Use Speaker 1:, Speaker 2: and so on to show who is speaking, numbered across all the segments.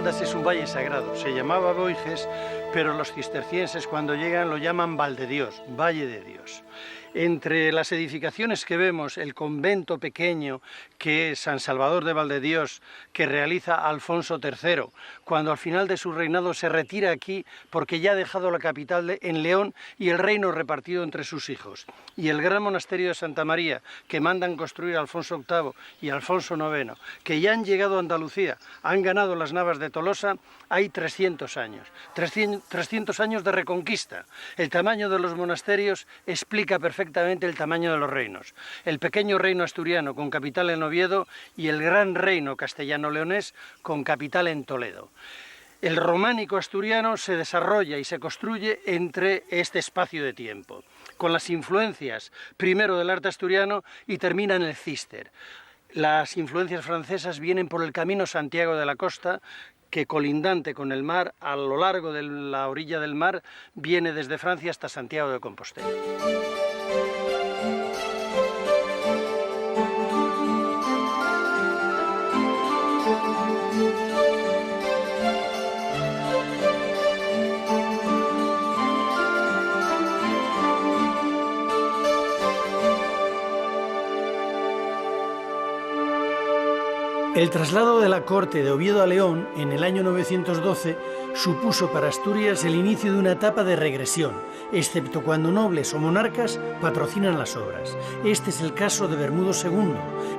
Speaker 1: Caldas es un valle sagrado. Se llamaba Boiges, pero los cistercienses cuando llegan lo llaman Valdedios, Valle de Dios. Entre las edificaciones que vemos, el convento pequeño que es San Salvador de Valdedios, que realiza Alfonso III, cuando al final de su reinado se retira aquí porque ya ha dejado la capital en León y el reino repartido entre sus hijos. Y el gran monasterio de Santa María, que mandan construir Alfonso VIII y Alfonso IX, que ya han llegado a Andalucía, han ganado las Navas de Tolosa, hay 300 años. 300 años de reconquista. El tamaño de los monasterios explica perfectamente el tamaño de los reinos. El pequeño reino asturiano con capital en Oviedo y el gran reino castellano-leonés con capital en Toledo. El románico asturiano se desarrolla y se construye entre este espacio de tiempo, con las influencias primero del arte asturiano y termina en el Císter. Las influencias francesas vienen por el camino Santiago de la Costa, que colindante con el mar, a lo largo de la orilla del mar, viene desde Francia hasta Santiago de Compostela. El traslado de la corte de Oviedo a León en el año 912 supuso para Asturias el inicio de una etapa de regresión, excepto cuando nobles o monarcas patrocinan las obras. Este es el caso de Bermudo II,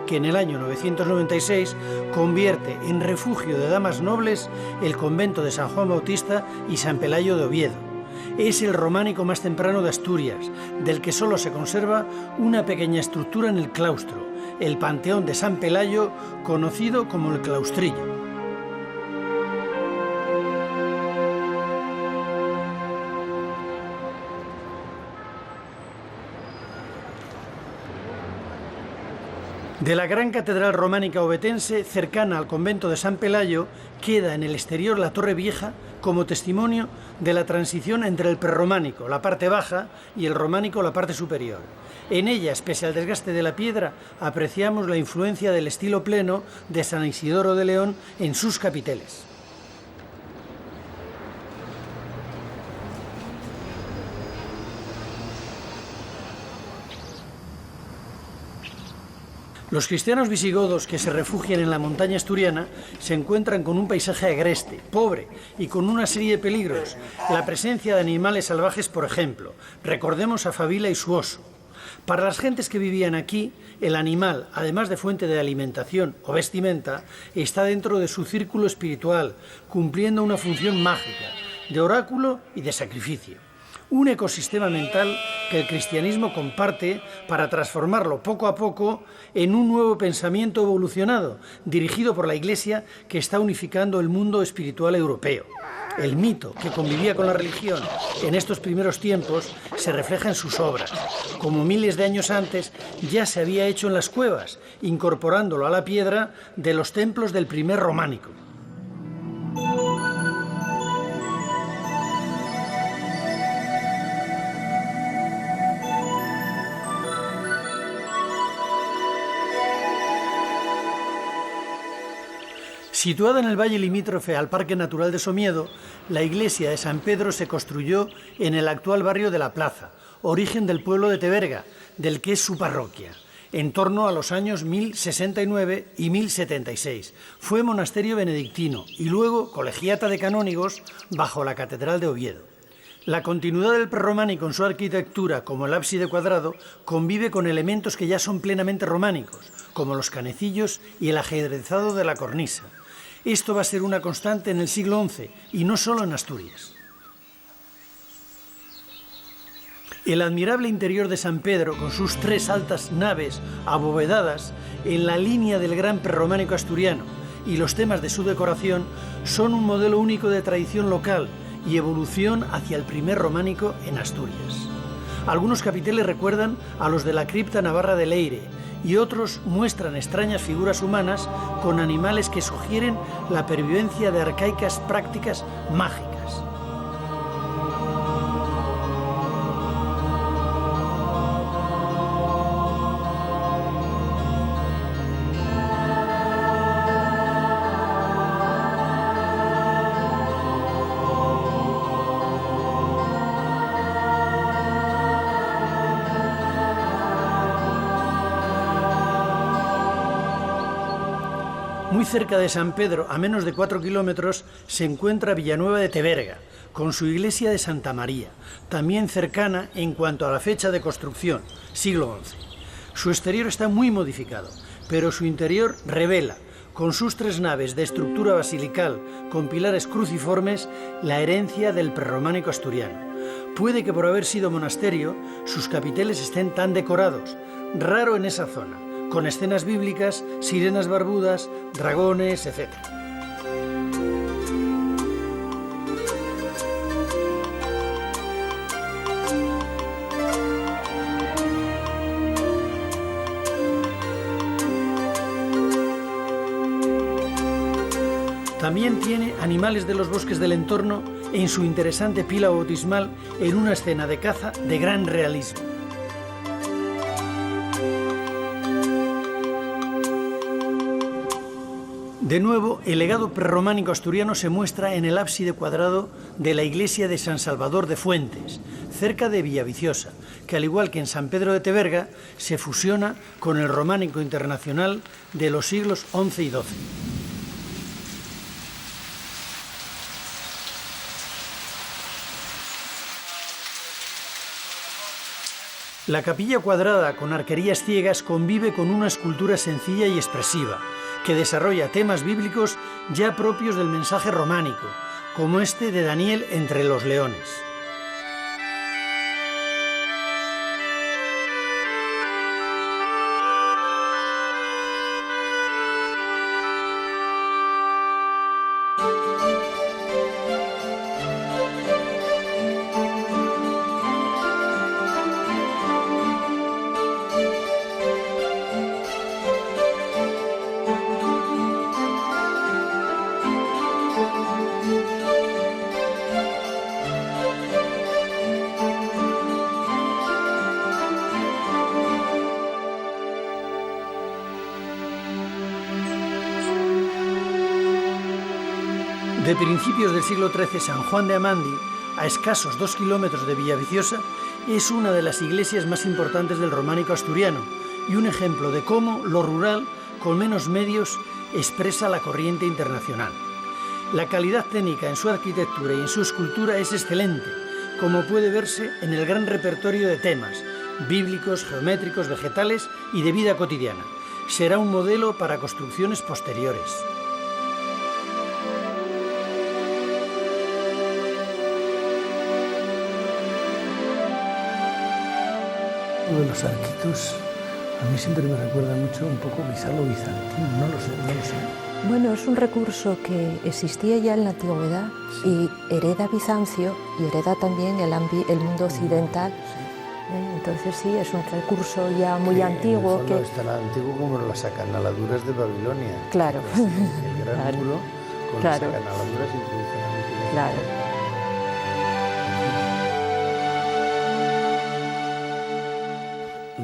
Speaker 1: que en el año 996 convierte en refugio de damas nobles el convento de San Juan Bautista y San Pelayo de Oviedo. Es el románico más temprano de Asturias, del que solo se conserva una pequeña estructura en el claustro, el Panteón de San Pelayo, conocido como el Claustrillo. De la gran catedral románica ovetense, cercana al convento de San Pelayo, queda en el exterior la Torre Vieja como testimonio de la transición entre el prerrománico, la parte baja, y el románico, la parte superior. En ella, pese al desgaste de la piedra, apreciamos la influencia del estilo pleno de San Isidoro de León en sus capiteles. Los cristianos visigodos que se refugian en la montaña asturiana se encuentran con un paisaje agreste, pobre y con una serie de peligros. La presencia de animales salvajes, por ejemplo. Recordemos a Fabila y su oso. Para las gentes que vivían aquí, el animal, además de fuente de alimentación o vestimenta, está dentro de su círculo espiritual, cumpliendo una función mágica, de oráculo y de sacrificio. Un ecosistema mental que el cristianismo comparte para transformarlo poco a poco en un nuevo pensamiento evolucionado, dirigido por la Iglesia que está unificando el mundo espiritual europeo. El mito que convivía con la religión en estos primeros tiempos se refleja en sus obras, como miles de años antes ya se había hecho en las cuevas, incorporándolo a la piedra de los templos del primer románico. Situada en el valle limítrofe al Parque Natural de Somiedo, la iglesia de San Pedro se construyó en el actual barrio de La Plaza, origen del pueblo de Teberga, del que es su parroquia, en torno a los años 1069 y 1076. Fue monasterio benedictino y luego colegiata de canónigos bajo la Catedral de Oviedo. La continuidad del prerrománico en su arquitectura, como el ábside cuadrado, convive con elementos que ya son plenamente románicos, como los canecillos y el ajedrezado de la cornisa. Esto va a ser una constante en el siglo XI, y no solo en Asturias. El admirable interior de San Pedro, con sus 3 altas naves abovedadas en la línea del gran prerrománico asturiano, y los temas de su decoración, son un modelo único de tradición local y evolución hacia el primer románico en Asturias. Algunos capiteles recuerdan a los de la cripta navarra de Leire, y otros muestran extrañas figuras humanas con animales que sugieren la pervivencia de arcaicas prácticas mágicas. Muy cerca de San Pedro, a menos de 4 kilómetros, se encuentra Villanueva de Teverga, con su iglesia de Santa María, también cercana en cuanto a la fecha de construcción, siglo XI. Su exterior está muy modificado, pero su interior revela, con sus 3 naves de estructura basilical con pilares cruciformes, la herencia del prerrománico asturiano. Puede que por haber sido monasterio, sus capiteles estén tan decorados, raro en esa zona, con escenas bíblicas, sirenas barbudas, dragones, etc. También tiene animales de los bosques del entorno en su interesante pila bautismal en una escena de caza de gran realismo. De nuevo, el legado prerrománico asturiano se muestra en el ábside cuadrado de la iglesia de San Salvador de Fuentes, cerca de Villaviciosa, que al igual que en San Pedro de Teverga, se fusiona con el románico internacional de los siglos XI y XII. La capilla cuadrada con arquerías ciegas convive con una escultura sencilla y expresiva, que desarrolla temas bíblicos ya propios del mensaje románico, como este de Daniel entre los leones. De principios del siglo XIII, San Juan de Amandi, a escasos 2 kilómetros de Villaviciosa, es una de las iglesias más importantes del románico asturiano y un ejemplo de cómo lo rural, con menos medios, expresa la corriente internacional. La calidad técnica en su arquitectura y en su escultura es excelente, como puede verse en el gran repertorio de temas bíblicos, geométricos, vegetales y de vida cotidiana. Será un modelo para construcciones posteriores. De los arquitos, a mí siempre me recuerda mucho un poco quizá lo bizantino, no lo sé.
Speaker 2: Bueno, es un recurso que existía ya en la antigüedad, sí, y hereda Bizancio y hereda también el mundo occidental. Sí. Entonces sí, es un recurso ya muy antiguo.
Speaker 1: En el fondo es tan antiguo como las acanaladuras de Babilonia.
Speaker 2: Claro.
Speaker 1: El gran
Speaker 2: claro.
Speaker 1: muro con
Speaker 2: claro.
Speaker 1: las acanaladuras introducen.
Speaker 2: Claro.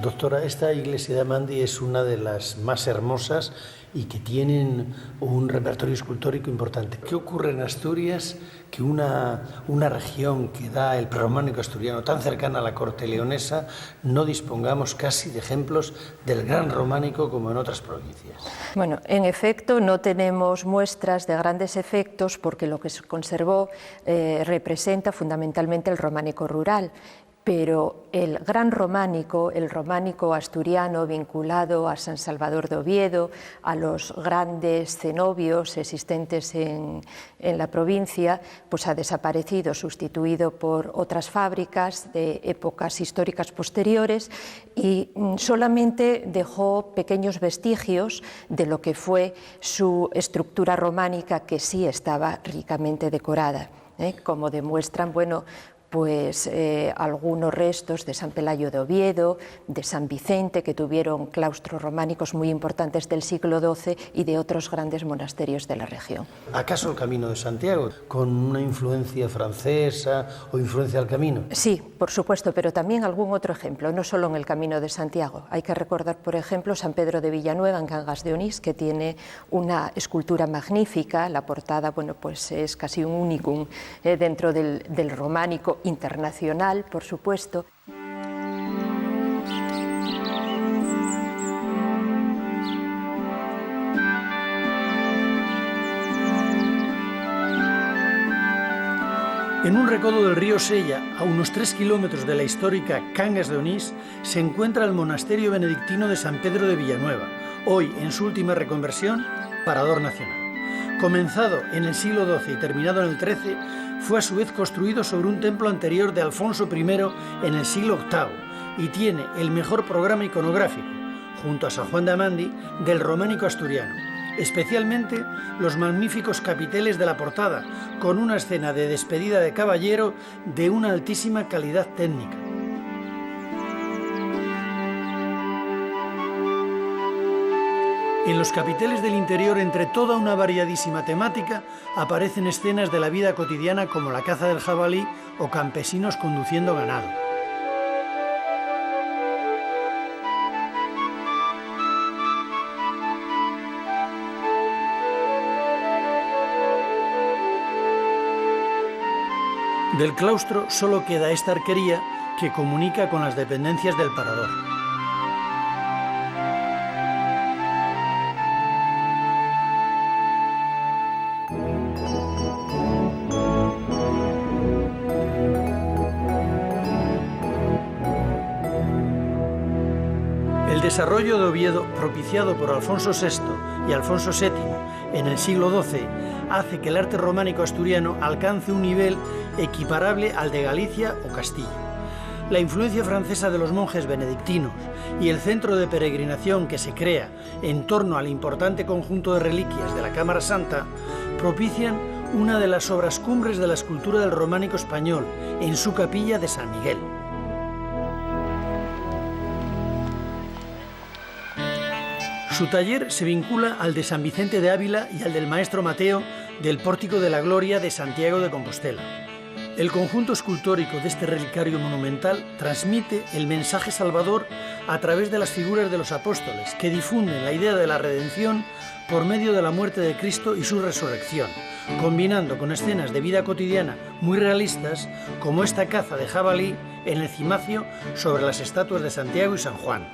Speaker 1: Doctora, esta iglesia de Amandi es una de las más hermosas y que tienen un repertorio escultórico importante. ¿Qué ocurre en Asturias que una región que da el prerrománico asturiano tan cercana a la corte leonesa no dispongamos casi de ejemplos del gran románico como en otras provincias?
Speaker 2: Bueno, en efecto no tenemos muestras de grandes efectos porque lo que se conservó representa fundamentalmente el románico rural. Pero el gran románico, el románico asturiano vinculado a San Salvador de Oviedo, a los grandes cenobios existentes en la provincia, pues ha desaparecido, sustituido por otras fábricas de épocas históricas posteriores y solamente dejó pequeños vestigios de lo que fue su estructura románica, que sí estaba ricamente decorada, como demuestran, bueno, pues algunos restos de San Pelayo de Oviedo, de San Vicente, que tuvieron claustros románicos muy importantes del siglo XII y de otros grandes monasterios de la región.
Speaker 1: ¿Acaso el Camino de Santiago, con una influencia francesa o influencia del Camino?
Speaker 2: Sí, por supuesto, pero también algún otro ejemplo, no solo en el Camino de Santiago. Hay que recordar, por ejemplo, San Pedro de Villanueva, en Cangas de Onís, que tiene una escultura magnífica. La portada, bueno, pues es casi un unicum dentro del románico internacional, por supuesto.
Speaker 1: En un recodo del río Sella, a unos 3 kilómetros de la histórica Cangas de Onís, se encuentra el monasterio benedictino de San Pedro de Villanueva, hoy en su última reconversión, parador nacional. Comenzado en el siglo XII y terminado en el XIII, fue a su vez construido sobre un templo anterior de Alfonso I en el siglo VIII y tiene el mejor programa iconográfico, junto a San Juan de Amandi, del románico asturiano, especialmente los magníficos capiteles de la portada, con una escena de despedida de caballero de una altísima calidad técnica. En los capiteles del interior, entre toda una variadísima temática, aparecen escenas de la vida cotidiana como la caza del jabalí o campesinos conduciendo ganado. Del claustro solo queda esta arquería que comunica con las dependencias del parador. El desarrollo de Oviedo, propiciado por Alfonso VI y Alfonso VII en el siglo XII, hace que el arte románico asturiano alcance un nivel equiparable al de Galicia o Castilla. La influencia francesa de los monjes benedictinos y el centro de peregrinación que se crea en torno al importante conjunto de reliquias de la Cámara Santa propician una de las obras cumbres de la escultura del románico español en su capilla de San Miguel. Su taller se vincula al de San Vicente de Ávila y al del maestro Mateo del Pórtico de la Gloria de Santiago de Compostela. El conjunto escultórico de este relicario monumental transmite el mensaje salvador a través de las figuras de los apóstoles, que difunden la idea de la redención por medio de la muerte de Cristo y su resurrección, combinando con escenas de vida cotidiana muy realistas, como esta caza de jabalí en el cimacio sobre las estatuas de Santiago y San Juan.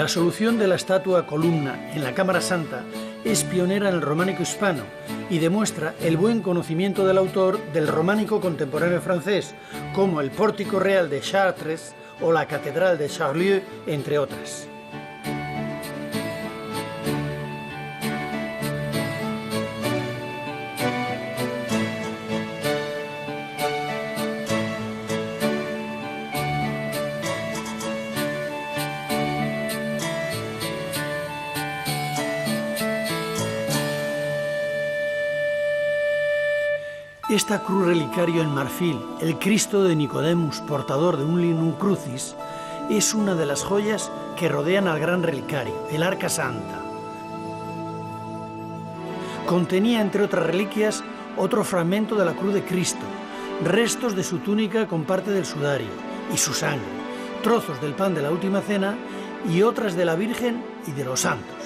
Speaker 1: La solución de la estatua columna en la Cámara Santa es pionera en el románico hispano y demuestra el buen conocimiento del autor del románico contemporáneo francés, como el Pórtico Real de Chartres o la Catedral de Charlieu, entre otras. Esta cruz relicario en marfil, el Cristo de Nicodemus, portador de un linum crucis, es una de las joyas que rodean al gran relicario, el Arca Santa. Contenía, entre otras reliquias, otro fragmento de la cruz de Cristo, restos de su túnica con parte del sudario y su sangre, trozos del pan de la última cena y otras de la Virgen y de los santos.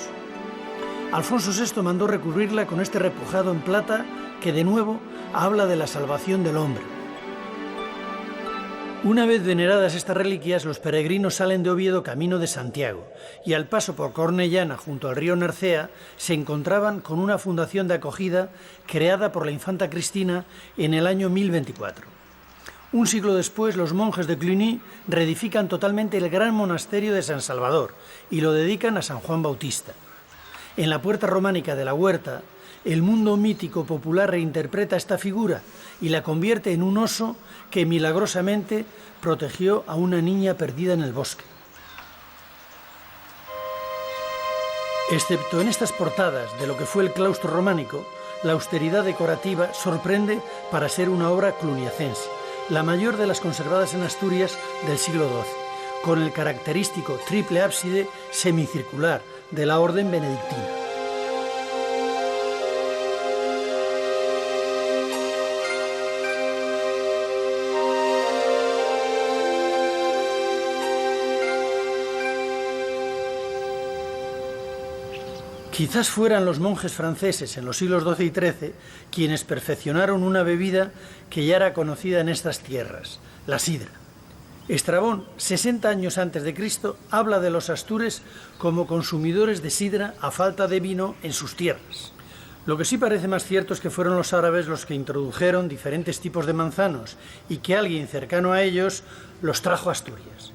Speaker 1: Alfonso VI mandó recubrirla con este repujado en plata que, de nuevo, habla de la salvación del hombre. Una vez veneradas estas reliquias, los peregrinos salen de Oviedo camino de Santiago y al paso por Cornellana, junto al río Narcea, se encontraban con una fundación de acogida creada por la infanta Cristina en el año 1024. Un siglo después, los monjes de Cluny reedifican totalmente el gran monasterio de San Salvador y lo dedican a San Juan Bautista. En la puerta románica de la Huerta, el mundo mítico popular reinterpreta esta figura y la convierte en un oso que milagrosamente protegió a una niña perdida en el bosque. Excepto en estas portadas de lo que fue el claustro románico, la austeridad decorativa sorprende para ser una obra cluniacense, la mayor de las conservadas en Asturias del siglo XII, con el característico triple ábside semicircular de la orden benedictina. Quizás fueran los monjes franceses en los siglos XII y XIII quienes perfeccionaron una bebida que ya era conocida en estas tierras, la sidra. Estrabón, 60 años antes de Cristo, habla de los astures como consumidores de sidra a falta de vino en sus tierras. Lo que sí parece más cierto es que fueron los árabes los que introdujeron diferentes tipos de manzanos y que alguien cercano a ellos los trajo a Asturias.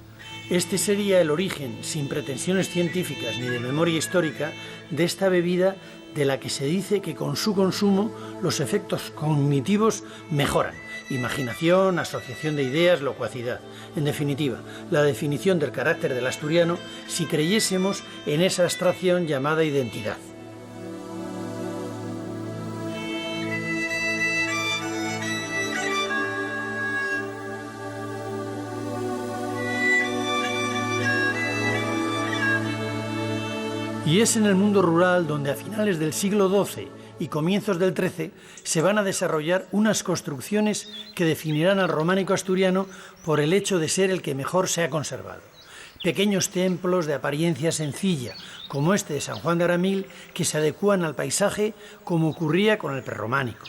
Speaker 1: Este sería el origen, sin pretensiones científicas ni de memoria histórica, de esta bebida de la que se dice que con su consumo los efectos cognitivos mejoran. Imaginación, asociación de ideas, locuacidad. En definitiva, la definición del carácter del asturiano si creyésemos en esa abstracción llamada identidad. Y es en el mundo rural donde a finales del siglo XII y comienzos del XIII se van a desarrollar unas construcciones que definirán al románico asturiano por el hecho de ser el que mejor se ha conservado. Pequeños templos de apariencia sencilla, como este de San Juan de Aramil, que se adecúan al paisaje como ocurría con el prerrománico.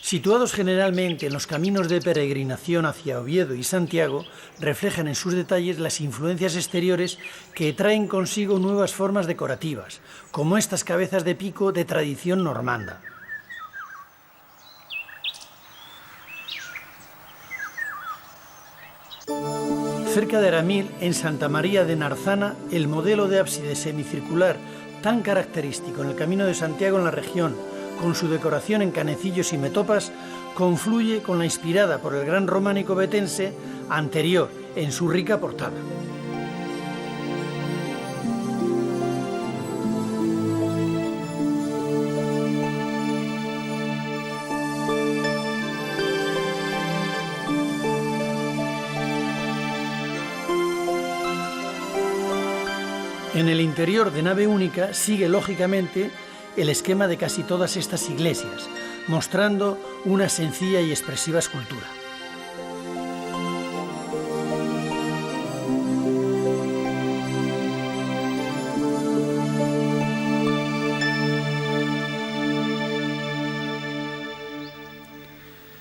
Speaker 1: Situados generalmente en los caminos de peregrinación hacia Oviedo y Santiago, reflejan en sus detalles las influencias exteriores que traen consigo nuevas formas decorativas, como estas cabezas de pico de tradición normanda. Cerca de Aramil, en Santa María de Narzana, el modelo de ábside semicircular tan característico en el Camino de Santiago en la región, con su decoración en canecillos y metopas, confluye con la inspirada por el gran románico betense anterior en su rica portada. En el interior de nave única sigue lógicamente el esquema de casi todas estas iglesias, mostrando una sencilla y expresiva escultura.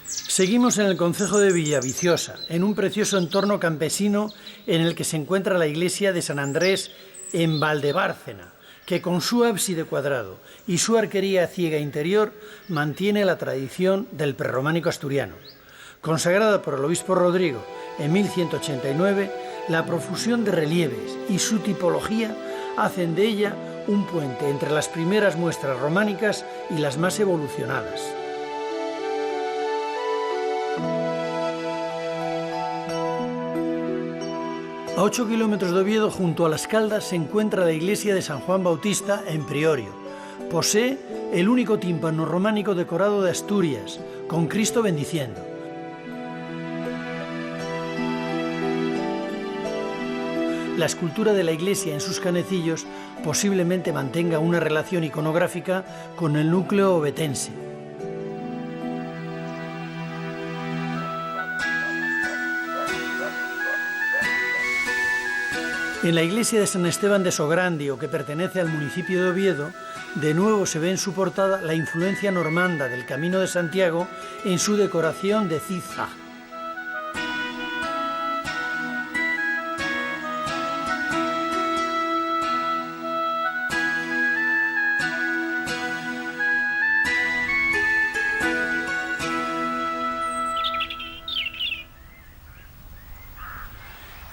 Speaker 1: Seguimos en el concejo de Villaviciosa, en un precioso entorno campesino en el que se encuentra la iglesia de San Andrés en Valdebárcena, que con su ábside cuadrado y su arquería ciega interior mantiene la tradición del prerrománico asturiano. Consagrada por el obispo Rodrigo en 1189, la profusión de relieves y su tipología hacen de ella un puente entre las primeras muestras románicas y las más evolucionadas. A 8 kilómetros de Oviedo, junto a Las Caldas, se encuentra la iglesia de San Juan Bautista en Priorio. Posee el único tímpano románico decorado de Asturias, con Cristo bendiciendo. La escultura de la iglesia en sus canecillos posiblemente mantenga una relación iconográfica con el núcleo ovetense. En la iglesia de San Esteban de Sograndio, que pertenece al municipio de Oviedo, de nuevo se ve en su portada la influencia normanda del Camino de Santiago en su decoración de zigzag.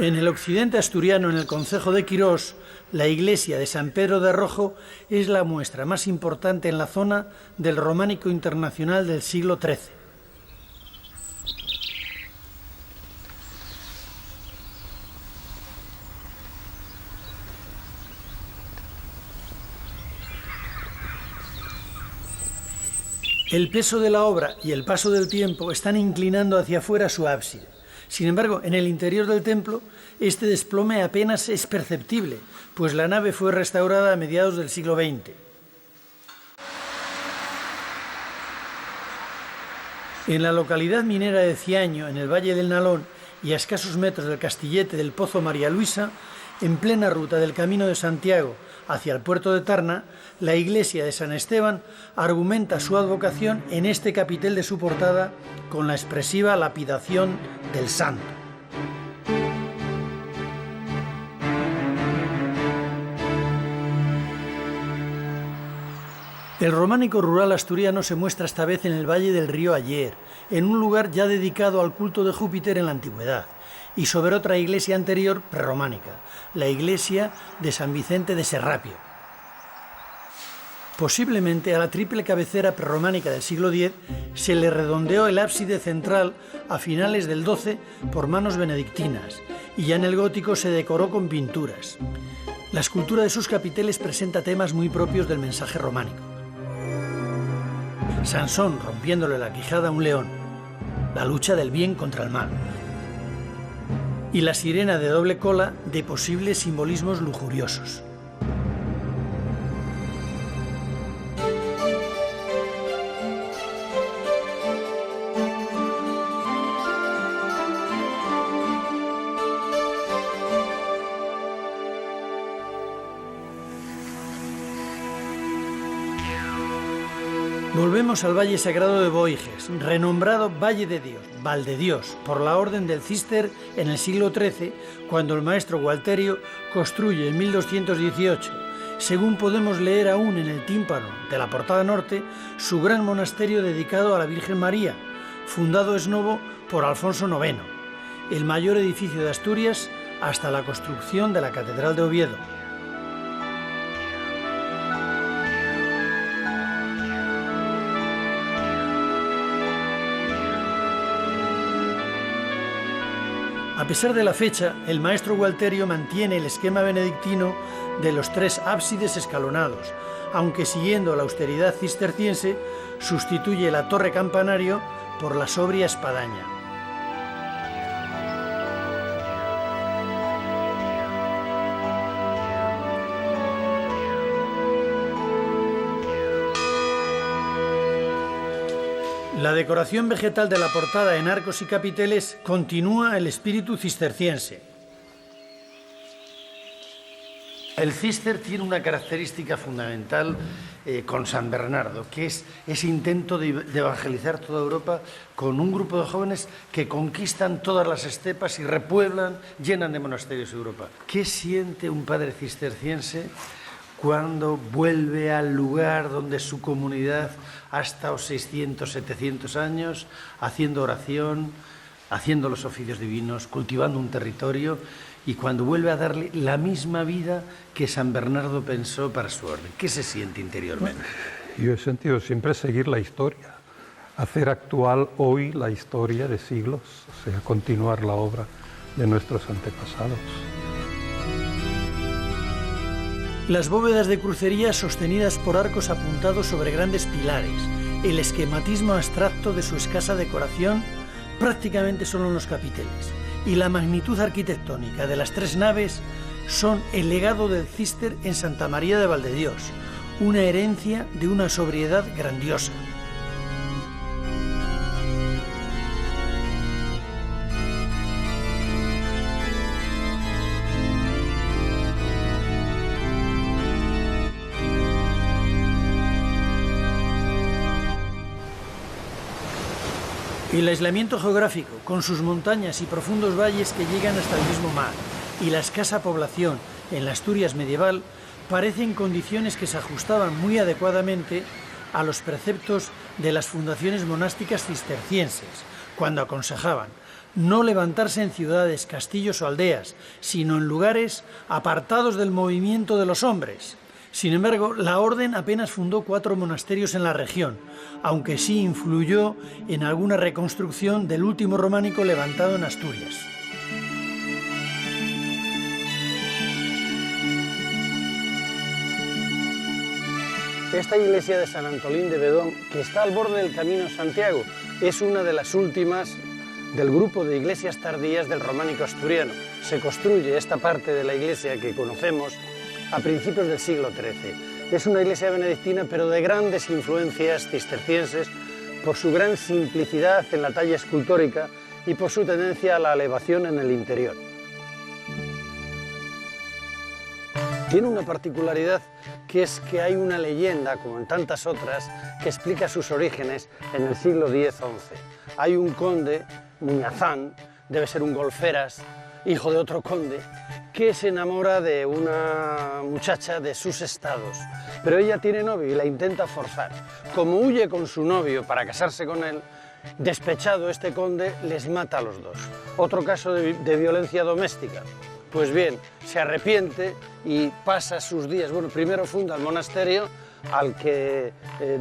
Speaker 1: En el occidente asturiano, en el concejo de Quirós, la iglesia de San Pedro de Rojo es la muestra más importante en la zona del románico internacional del siglo XIII. El peso de la obra y el paso del tiempo están inclinando hacia afuera su ábside. Sin embargo, en el interior del templo, este desplome apenas es perceptible, pues la nave fue restaurada a mediados del siglo XX. En la localidad minera de Ciaño, en el Valle del Nalón, y a escasos metros del castillete del Pozo María Luisa, en plena ruta del Camino de Santiago hacia el puerto de Tarna, la iglesia de San Esteban argumenta su advocación en este capitel de su portada con la expresiva lapidación del santo. El románico rural asturiano se muestra esta vez en el valle del río Aller, en un lugar ya dedicado al culto de Júpiter en la antigüedad, y sobre otra iglesia anterior prerrománica, la iglesia de San Vicente de Serrapio. Posiblemente a la triple cabecera prerrománica del siglo X se le redondeó el ábside central a finales del XII por manos benedictinas, y ya en el gótico se decoró con pinturas. La escultura de sus capiteles presenta temas muy propios del mensaje románico. Sansón rompiéndole la quijada a un león, la lucha del bien contra el mal, y la sirena de doble cola de posibles simbolismos lujuriosos. Volvemos al Valle Sagrado de Boiges, renombrado Valle de Dios, Val de Dios, por la Orden del Císter en el siglo XIII, cuando el maestro Gualterio construye en 1218, según podemos leer aún en el tímpano de la portada norte, su gran monasterio dedicado a la Virgen María, fundado ex novo por Alfonso IX, el mayor edificio de Asturias hasta la construcción de la Catedral de Oviedo. A pesar de la fecha, el maestro Gualterio mantiene el esquema benedictino de los tres ábsides escalonados, aunque siguiendo la austeridad cisterciense, sustituye la torre campanario por la sobria espadaña. La decoración vegetal de la portada en arcos y capiteles continúa el espíritu cisterciense. El Cister tiene una característica fundamental con San Bernardo, que es ese intento de evangelizar toda Europa con un grupo de jóvenes que conquistan todas las estepas y repueblan, llenan de monasterios Europa. ¿Qué siente un padre cisterciense cuando vuelve al lugar donde su comunidad ha estado 600, 700 años haciendo oración, haciendo los oficios divinos, cultivando un territorio, y cuando vuelve a darle la misma vida que San Bernardo pensó para su orden? ¿Qué se siente interiormente?
Speaker 3: Yo he sentido siempre seguir la historia, hacer actual hoy la historia de siglos, o sea, continuar la obra de nuestros antepasados.
Speaker 1: Las bóvedas de crucería sostenidas por arcos apuntados sobre grandes pilares, el esquematismo abstracto de su escasa decoración, prácticamente solo en los capiteles, y la magnitud arquitectónica de las tres naves son el legado del Cister en Santa María de Valdedios, una herencia de una sobriedad grandiosa. El aislamiento geográfico, con sus montañas y profundos valles que llegan hasta el mismo mar, y la escasa población en la Asturias medieval, parecen condiciones que se ajustaban muy adecuadamente a los preceptos de las fundaciones monásticas cistercienses, cuando aconsejaban no levantarse en ciudades, castillos o aldeas, sino en lugares apartados del movimiento de los hombres. Sin embargo, la orden apenas fundó 4 monasterios en la región, aunque sí influyó en alguna reconstrucción del último románico levantado en Asturias. Esta iglesia de San Antolín de Bedón, que está al borde del Camino de Santiago, es una de las últimas del grupo de iglesias tardías del románico asturiano. Se construye esta parte de la iglesia que conocemos a principios del siglo XIII. Es una iglesia benedictina, pero de grandes influencias cistercienses por su gran simplicidad en la talla escultórica y por su tendencia a la elevación en el interior. Tiene una particularidad, que es que hay una leyenda, como en tantas otras, que explica sus orígenes en el siglo X-XI. Hay un conde, Muñazán, debe ser un golferas, hijo de otro conde, que se enamora de una muchacha de sus estados, pero ella tiene novio y la intenta forzar. Como huye con su novio para casarse con él, despechado este conde les mata a los dos. Otro caso de violencia doméstica. Pues bien, se arrepiente y pasa sus días. Bueno, primero funda el monasterio al que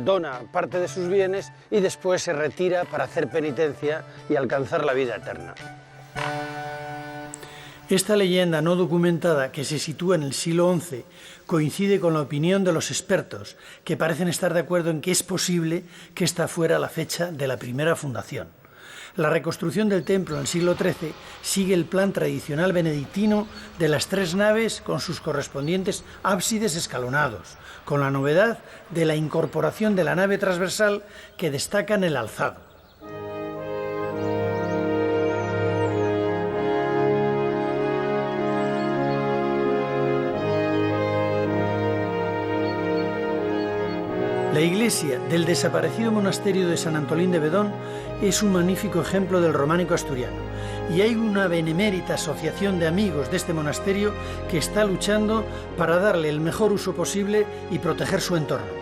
Speaker 1: dona parte de sus bienes y después se retira para hacer penitencia y alcanzar la vida eterna. Esta leyenda no documentada, que se sitúa en el siglo XI, coincide con la opinión de los expertos, que parecen estar de acuerdo en que es posible que esta fuera la fecha de la primera fundación. La reconstrucción del templo en el siglo XIII sigue el plan tradicional benedictino de las 3 naves con sus correspondientes ábsides escalonados, con la novedad de la incorporación de la nave transversal que destaca en el alzado. La iglesia del desaparecido monasterio de San Antolín de Bedón es un magnífico ejemplo del románico asturiano, y hay una benemérita asociación de amigos de este monasterio que está luchando para darle el mejor uso posible y proteger su entorno.